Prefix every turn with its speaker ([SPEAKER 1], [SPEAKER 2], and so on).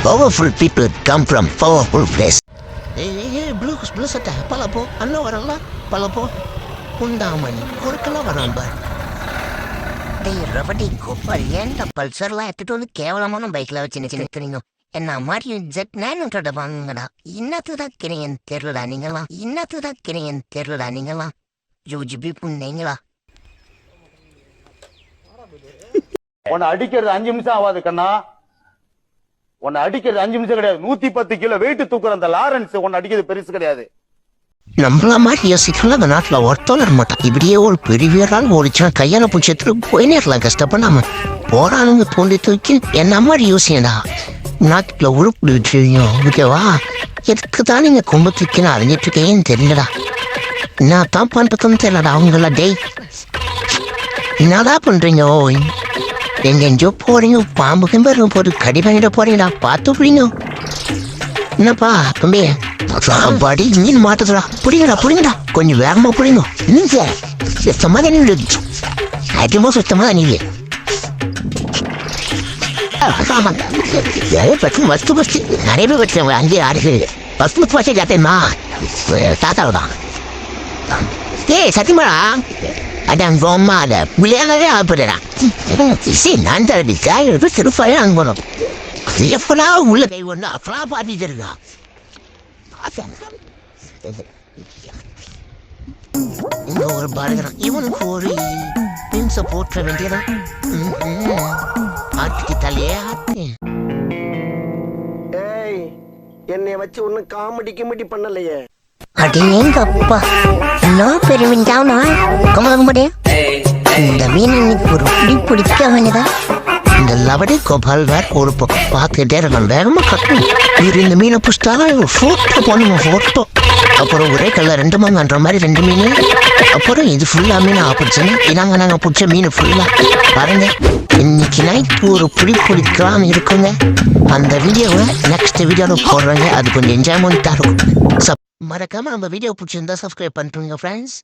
[SPEAKER 1] Powerful people come from powerful place. Blue சட்டை பலப்போ அண்ணன் வரல பலப்போ குண்டாமணி குறுக்கெல்லாம் வரான் பார். டேய் ரபடி கோபால் ஏன்டா பல்சர்லாம் எடுத்துட்டு வந்து கேவலமான பைக்ல வச்சு நிற்கிறீங்க? என்ன மாதிரி ஜெட் நேனோட வாங்கடா. இன்னத்துதான் கிரையன் தெருடா நீங்களாம் யூஜிபி புண்ணீங்களா?
[SPEAKER 2] உன்னை அடிக்கிறது 5 நிமிஷம் ஆகாது கண்ணா. உன்னை அடிக்கிறது 5 நிமிஷம் கிடையாது. 110 கிலோ வெயிட் தூக்குற அந்த லாரன்ஸ் உன்னை அடிக்கிறது பெருசு கிடையாது.
[SPEAKER 1] நம்மள மாதிரி யோசிக்கலாம் அந்த நாட்டில் ஒருத்தோல மாட்டான். இப்படியே ஒரு பெரிய ஆள் ஓடிச்சா கையால பிடிச்சதுக்கு போய் நேரலாம் கஷ்டப்படாம போறானுங்க தோண்டி தூக்கி என்ன மாதிரி யோசியடா. நாட்டுல உருப்பிடி வச்சிருக்கோம் ஓகேவா? எதுக்கு தான் நீங்க கொம்பு தூக்கின்னு அறிஞ்சிட்டு இருக்கேன்னு தெரியலடா. என்ன தான் பண்றதுன்னு தெரியலடா. அவங்கள டேய் என்னடா பண்றீங்க? எங்கெஞ்சோ போறீங்க, பாம்பு கிம்பரு போட்டு கடி வாங்கிட போறீங்கடா. பார்த்து பிடிங்க. என்னப்பா தம்பி படி மீன் மாட்டுதுடா. பிடிங்கடா கொஞ்சம் வேகமா பிடிங்க. நீங்க சுத்தமா தண்ணி அதிகமா சுத்தமா தண்ணி மஸ்து நிறைய பேர் வச்சுருவாங்க. அங்கேயே ஆடுது பஸ்ட் வச்சு கேட்டேம்மா தாத்தாவுதான். ஏய் சத்தியமாடா அதான் கோமா அதை விளையாடவே ஆப்பிடுறான். சரி நான் தரப்பி காய்கறி திருப்பாயே அனுப்பணும். எப்படா உள்ள கை ஒன்று அப்படா பாட்டிட்டு இருக்கா. இங்க ஒரு பாருகிறான். இவனுக்கு ஒரு மீன்ஸை போற்ற வேண்டியதான். ஆட்டுக்கு தலையே ஆட்டு.
[SPEAKER 3] என்னை வச்சு ஒன்னும் காமெடி பண்ணலையே.
[SPEAKER 1] அடேங்கப்பா நான் பெருமிண்டாவனா கமலம் முடியும். இந்த மீன் இன்னைக்கு ஒரு பிடிக்க வேண்டியதா. இந்த லவடி கோபால் வேற ஒரு பக்கம் பார்த்துட்டே இருக்கான். வேகமா கட்டணும். இவர் இந்த மீனை புடிச்சிட்டாலும் ஃபோட்டோ போடணும். ஃபோட்டோ அப்புறம் ஒரே கல்ல 2 மாங்கன்ற மாதிரி 2 மீன். அப்புறம் இது ஃபுல்லா மீன் ஆப்பிடுச்சுன்னு இதாங்க நாங்கள் பிடிச்ச மீன் ஃபுல்லா பாருங்க. இன்னைக்கு நைட்டு ஒரு பிடிக்கலாம் இருக்குங்க. அந்த வீடியோவை நெக்ஸ்ட் வீடியோவில் போடுறாங்க. அது கொஞ்சம் என்ஜாய்மெண்ட்டாக இருக்கும். மறக்காம நம்ம வீடியோ பிடிச்சிருந்தா சப்ஸ்கிரைப் பண்ணிட்டுருங்க ஃப்ரெண்ட்ஸ்.